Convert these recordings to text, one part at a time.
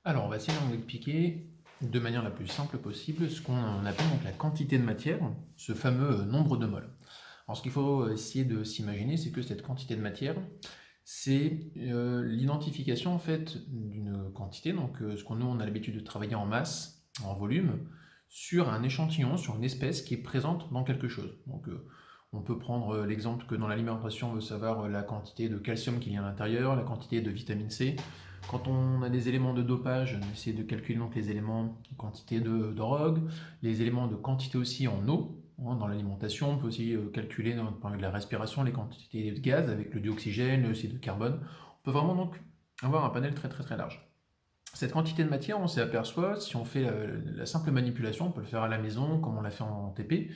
Alors, on va essayer d'en expliquer de manière la plus simple possible ce qu'on appelle donc la quantité de matière, ce fameux nombre de moles. Alors, ce qu'il faut essayer de s'imaginer, c'est que cette quantité de matière, c'est l'identification en fait d'une quantité, donc ce qu'on nous on a l'habitude de travailler en masse, en volume, sur un échantillon, sur une espèce qui est présente dans quelque chose. Donc, on peut prendre l'exemple que dans l'alimentation, on veut savoir la quantité de calcium qu'il y a à l'intérieur, la quantité de vitamine C. Quand on a des éléments de dopage, on essaie de calculer donc les éléments de quantité de drogue, les éléments de quantité aussi en eau. Dans l'alimentation, on peut aussi calculer par de la respiration les quantités de gaz avec le dioxygène, le oxyde de carbone. On peut vraiment donc avoir un panel très très très large. Cette quantité de matière, on s'y aperçoit si on fait la simple manipulation, on peut le faire à la maison comme on l'a fait en TP,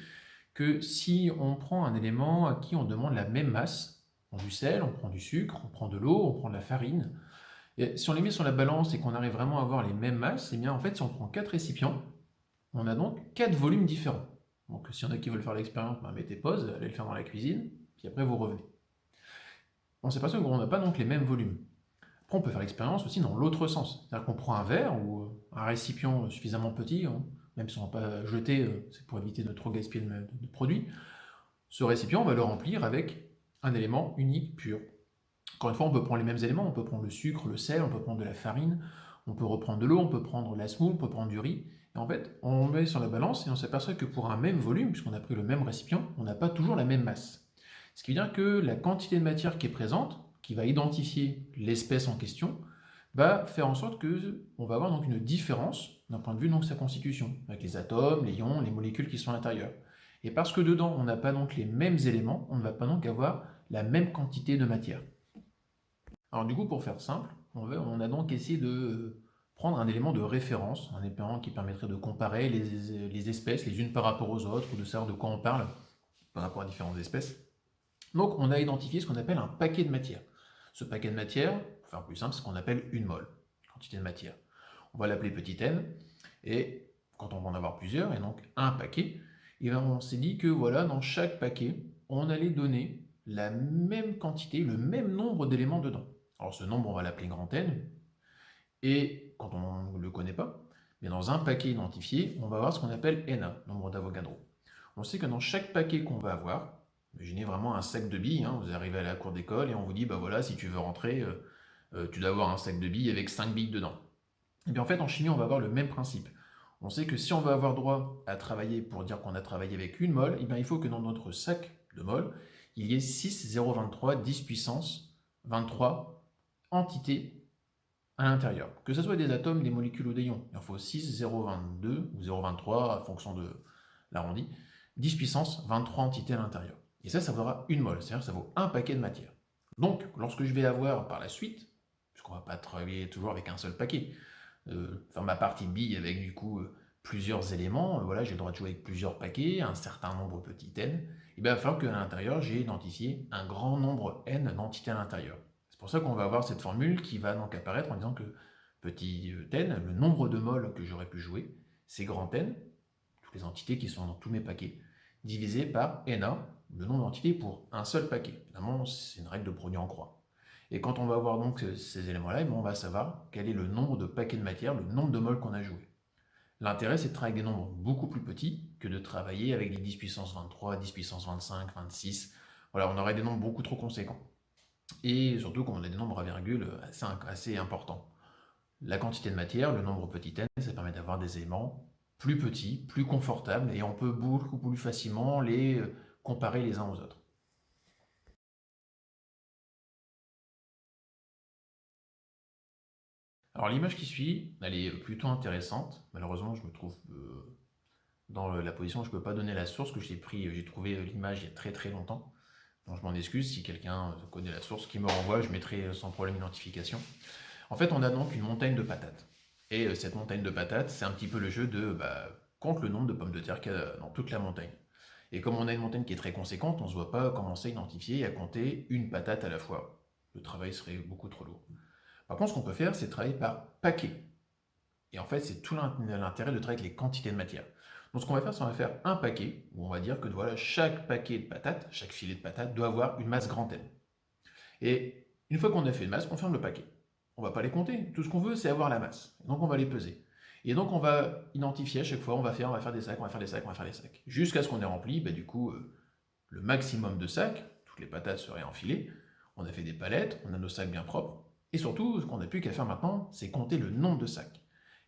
que si on prend un élément à qui on demande la même masse, on prend du sel, on prend du sucre, on prend de l'eau, on prend de la farine, et si on les met sur la balance et qu'on arrive vraiment à avoir les mêmes masses, et bien en fait si on prend 4 récipients, on a donc 4 volumes différents. Donc s'il y en a qui veulent faire l'expérience, mettez pause, allez le faire dans la cuisine, puis après vous revenez. On s'aperçoit qu'on n'a pas donc les mêmes volumes. Après on peut faire l'expérience aussi dans l'autre sens. C'est-à-dire qu'on prend un verre ou un récipient suffisamment petit, même si on ne va pas jeter, c'est pour éviter de trop gaspiller de produits. Ce récipient, on va le remplir avec un élément unique, pur. Encore une fois, on peut prendre les mêmes éléments, on peut prendre le sucre, le sel, on peut prendre de la farine, on peut reprendre de l'eau, on peut prendre la semoule, on peut prendre du riz. Et en fait, on met sur la balance et on s'aperçoit que pour un même volume, puisqu'on a pris le même récipient, on n'a pas toujours la même masse. Ce qui veut dire que la quantité de matière qui est présente, qui va identifier l'espèce en question, va faire en sorte que on va avoir donc une différence d'un point de vue de sa constitution, avec les atomes, les ions, les molécules qui sont à l'intérieur. Et parce que dedans, on n'a pas donc les mêmes éléments, on ne va pas donc avoir la même quantité de matière. Alors du coup, pour faire simple, on a donc essayé de prendre un élément de référence, un élément qui permettrait de comparer les espèces les unes par rapport aux autres, ou de savoir de quoi on parle par rapport à différentes espèces. Donc on a identifié ce qu'on appelle un paquet de matière. Ce paquet de matière, pour faire plus simple, c'est ce qu'on appelle une mole, quantité de matière. On va l'appeler petit n, et quand on va en avoir plusieurs, et donc un paquet, et bien on s'est dit que voilà, dans chaque paquet, on allait donner la même quantité, le même nombre d'éléments dedans. Alors ce nombre, on va l'appeler grand N, et quand on ne le connaît pas, mais dans un paquet identifié, on va avoir ce qu'on appelle NA, nombre d'Avogadro. On sait que dans chaque paquet qu'on va avoir, imaginez vraiment un sac de billes, vous arrivez à la cour d'école et on vous dit, bah voilà, si tu veux rentrer, tu dois avoir un sac de billes avec 5 billes dedans. Et bien en fait, en chimie, on va avoir le même principe. On sait que si on veut avoir droit à travailler pour dire qu'on a travaillé avec une mole, et bien il faut que dans notre sac de mol, il y ait 6, 0,23, 10 puissance 23 entités à l'intérieur. Que ce soit des atomes, des molécules ou des ions. Il en faut 6, 0,22 ou 0,23 en fonction de l'arrondi. 10 puissance 23 entités à l'intérieur. Et ça vaudra une mole, c'est-à-dire que ça vaut un paquet de matière. Donc, lorsque je vais avoir par la suite, puisqu'on ne va pas travailler toujours avec un seul paquet, faire ma partie de billes avec du coup plusieurs éléments, voilà, j'ai le droit de jouer avec plusieurs paquets, un certain nombre petit n, et bien il va falloir qu'à l'intérieur j'ai identifié un grand nombre n d'entités à l'intérieur. C'est pour ça qu'on va avoir cette formule qui va donc apparaître en disant que petit n, le nombre de moles que j'aurais pu jouer, c'est grand n, toutes les entités qui sont dans tous mes paquets, divisé par na, le nombre d'entités pour un seul paquet. Évidemment, c'est une règle de produit en croix. Et quand on va voir donc ces éléments-là, on va savoir quel est le nombre de paquets de matière, le nombre de moles qu'on a joué. L'intérêt, c'est de travailler avec des nombres beaucoup plus petits que de travailler avec des 10 puissance 23, 10 puissance 25, 26. Voilà, on aurait des nombres beaucoup trop conséquents. Et surtout quand on a des nombres à virgule assez importants. La quantité de matière, le nombre petit n, ça permet d'avoir des éléments plus petits, plus confortables, et on peut beaucoup plus facilement les comparer les uns aux autres. Alors l'image qui suit, elle est plutôt intéressante. Malheureusement, je me trouve dans la position où je ne peux pas donner la source que j'ai trouvé l'image il y a très très longtemps. Donc je m'en excuse, si quelqu'un connaît la source qui me renvoie, je mettrai sans problème l'identification. En fait, on a donc une montagne de patates. Et cette montagne de patates, c'est un petit peu le jeu de compte le nombre de pommes de terre qu'il y a dans toute la montagne. Et comme on a une montagne qui est très conséquente, on ne se voit pas commencer à identifier et à compter une patate à la fois. Le travail serait beaucoup trop lourd. Par contre, ce qu'on peut faire, c'est travailler par paquet. Et en fait, c'est tout l'intérêt de travailler avec les quantités de matière. Donc ce qu'on va faire, c'est qu'on va faire un paquet, où on va dire que voilà, chaque paquet de patates, chaque filet de patates doit avoir une masse grand N. Et une fois qu'on a fait une masse, on ferme le paquet. On ne va pas les compter. Tout ce qu'on veut, c'est avoir la masse. Donc on va les peser. Et donc on va identifier à chaque fois, on va faire des sacs, on va faire des sacs, on va faire des sacs. Jusqu'à ce qu'on ait rempli, du coup, le maximum de sacs, toutes les patates seraient enfilées, on a fait des palettes, on a nos sacs bien propres, et surtout, ce qu'on n'a plus qu'à faire maintenant, c'est compter le nombre de sacs.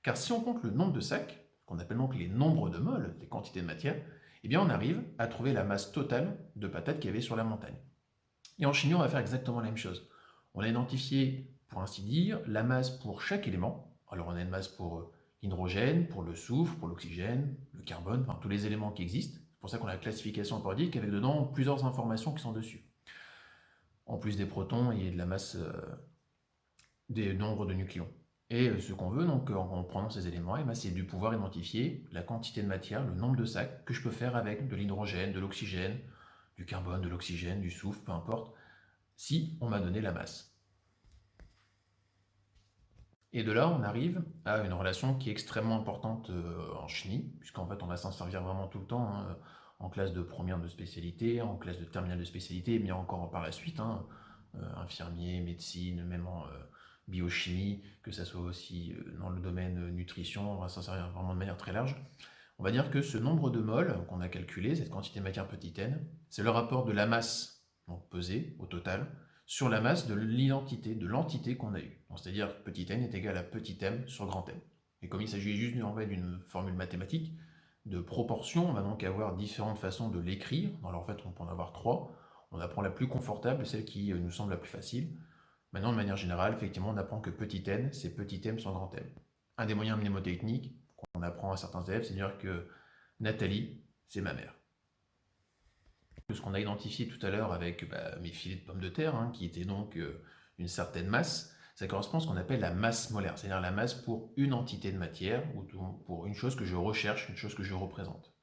Car si on compte le nombre de sacs, qu'on appelle donc les nombres de moles, les quantités de matière, eh bien on arrive à trouver la masse totale de patates qu'il y avait sur la montagne. Et en chimie, on va faire exactement la même chose. On a identifié, pour ainsi dire, la masse pour chaque élément. Alors on a une masse pour l'hydrogène, pour le soufre, pour l'oxygène, le carbone, enfin tous les éléments qui existent. C'est pour ça qu'on a la classification périodique avec dedans plusieurs informations qui sont dessus. En plus des protons et de la masse des nombres de nucléons. Et ce qu'on veut, donc, en prenant ces éléments, c'est de pouvoir identifier la quantité de matière, le nombre de sacs que je peux faire avec de l'hydrogène, de l'oxygène, du carbone, de l'oxygène, du soufre, peu importe, si on m'a donné la masse. Et de là, on arrive à une relation qui est extrêmement importante en chimie, puisqu'en fait, on va s'en servir vraiment tout le temps, hein, en classe de première de spécialité, en classe de terminale de spécialité, et bien encore par la suite, hein, infirmier, médecine, même en biochimie, que ça soit aussi dans le domaine nutrition, on va s'en servir vraiment de manière très large. On va dire que ce nombre de moles qu'on a calculé, cette quantité de matière petite n, c'est le rapport de la masse, donc pesée au total, sur la masse de l'identité, de l'entité qu'on a eue. C'est-à-dire petit n est égal à petit m sur grand M. Et comme il s'agit juste en fait d'une formule mathématique de proportion, on va donc avoir différentes façons de l'écrire. Alors en fait, on peut en avoir trois. On apprend la plus confortable, celle qui nous semble la plus facile. Maintenant, de manière générale, effectivement, on apprend que petit n, c'est petit m sur grand M. Un des moyens mnémotechniques qu'on apprend à certains élèves, c'est de dire que Nathalie, c'est ma mère. Ce qu'on a identifié tout à l'heure avec mes filets de pommes de terre, hein, qui étaient donc une certaine masse, ça correspond à ce qu'on appelle la masse molaire, c'est-à-dire la masse pour une entité de matière, ou pour une chose que je recherche, une chose que je représente.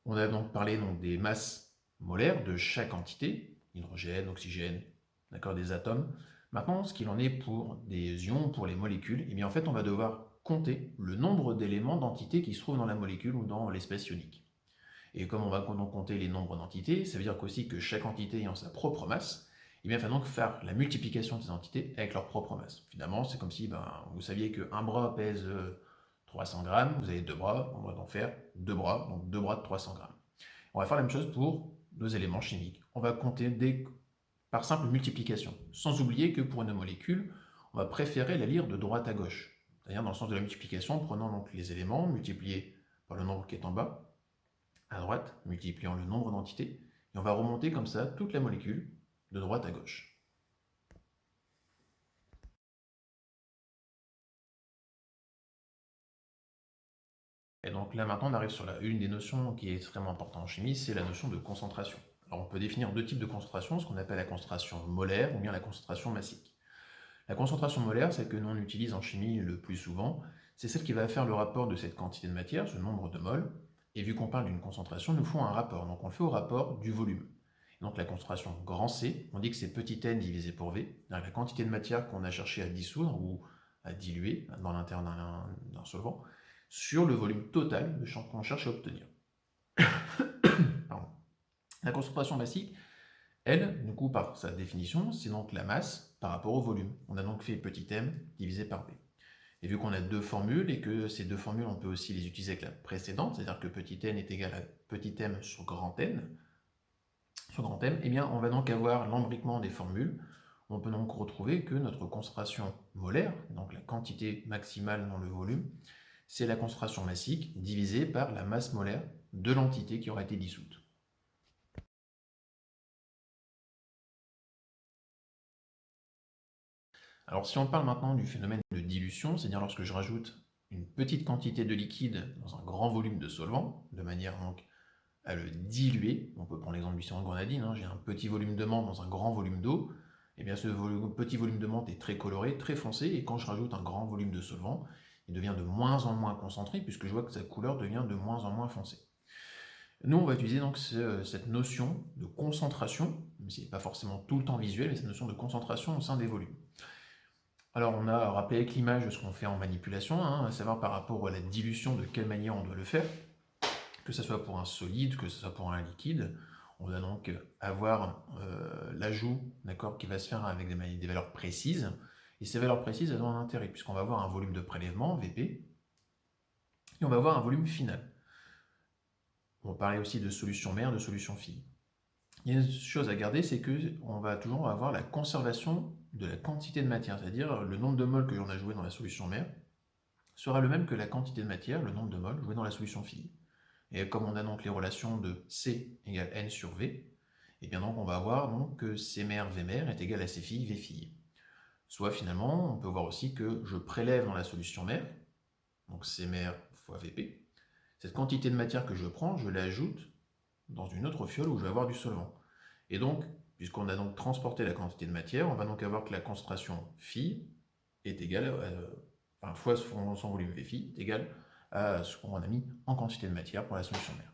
On a donc parlé des masses molaires de chaque entité, hydrogène, oxygène, d'accord, des atomes. Maintenant, ce qu'il en est pour des ions, pour les molécules, eh bien en fait, on va devoir compter le nombre d'éléments d'entités qui se trouvent dans la molécule ou dans l'espèce ionique. Et comme on va donc compter les nombres d'entités, ça veut dire qu'aussi que chaque entité ayant sa propre masse, il va donc faire la multiplication de ces entités avec leur propre masse. Finalement, c'est comme si vous saviez qu'un bras pèse 300 grammes, vous avez deux bras, on va donc faire deux bras, donc deux bras de 300 grammes. On va faire la même chose pour nos éléments chimiques. On va compter par simple multiplication, sans oublier que pour une molécule, on va préférer la lire de droite à gauche. C'est-à-dire dans le sens de la multiplication, prenant donc les éléments multipliés par le nombre qui est en bas, à droite, multipliant le nombre d'entités, et on va remonter comme ça toute la molécule, de droite à gauche. Et donc là maintenant on arrive sur une des notions qui est extrêmement importante en chimie, c'est la notion de concentration. Alors on peut définir deux types de concentration, ce qu'on appelle la concentration molaire ou bien la concentration massique. La concentration molaire, celle que nous on utilise en chimie le plus souvent, c'est celle qui va faire le rapport de cette quantité de matière, ce nombre de moles, et vu qu'on parle d'une concentration, nous faut un rapport, donc on le fait au rapport du volume. Et donc la concentration grand C, on dit que c'est petit n divisé pour V, la quantité de matière qu'on a cherché à dissoudre ou à diluer dans l'intérieur d'un solvant, sur le volume total de qu'on cherche à obtenir. La concentration massique, elle, du coup, par sa définition, c'est donc la masse par rapport au volume. On a donc fait petit m divisé par V. Et vu qu'on a deux formules, et que ces deux formules, on peut aussi les utiliser avec la précédente, c'est-à-dire que petit n est égal à petit m sur grand n, eh bien, on va donc avoir l'embriquement des formules. On peut donc retrouver que notre concentration molaire, donc la quantité maximale dans le volume, c'est la concentration massique divisée par la masse molaire de l'entité qui aura été dissoute. Alors si on parle maintenant du phénomène de dilution, c'est-à-dire lorsque je rajoute une petite quantité de liquide dans un grand volume de solvant, de manière donc à le diluer, on peut prendre l'exemple du sirop de grenadine, j'ai un petit volume de menthe dans un grand volume d'eau, et bien ce petit volume de menthe est très coloré, très foncé, et quand je rajoute un grand volume de solvant, il devient de moins en moins concentré, puisque je vois que sa couleur devient de moins en moins foncée. Nous, on va utiliser donc cette notion de concentration, même si ce n'est pas forcément tout le temps visuel, mais cette notion de concentration au sein des volumes. Alors, on a rappelé avec l'image de ce qu'on fait en manipulation, à savoir par rapport à la dilution, de quelle manière on doit le faire, que ce soit pour un solide, que ce soit pour un liquide. On va donc avoir l'ajout, qui va se faire avec des valeurs précises, Et ces valeurs précises, elles ont un intérêt, puisqu'on va avoir un volume de prélèvement, VP, et on va avoir un volume final. On va parler aussi de solution mère, de solution fille. Il y a une chose à garder, c'est qu'on va toujours avoir la conservation de la quantité de matière, c'est-à-dire le nombre de moles que l'on a joué dans la solution mère sera le même que la quantité de matière, le nombre de moles joué dans la solution fille. Et comme on a donc les relations de C égale N sur V, et bien donc on va avoir donc que C mère V mère est égal à C fille V fille. Soit finalement, on peut voir aussi que je prélève dans la solution mère, donc C mère fois Vp. Cette quantité de matière que je prends, je l'ajoute dans une autre fiole où je vais avoir du solvant. Et donc, puisqu'on a donc transporté la quantité de matière, on va donc avoir que la concentration phi est égale, fois son volume Vφ est égal à ce qu'on a mis en quantité de matière pour la solution mère.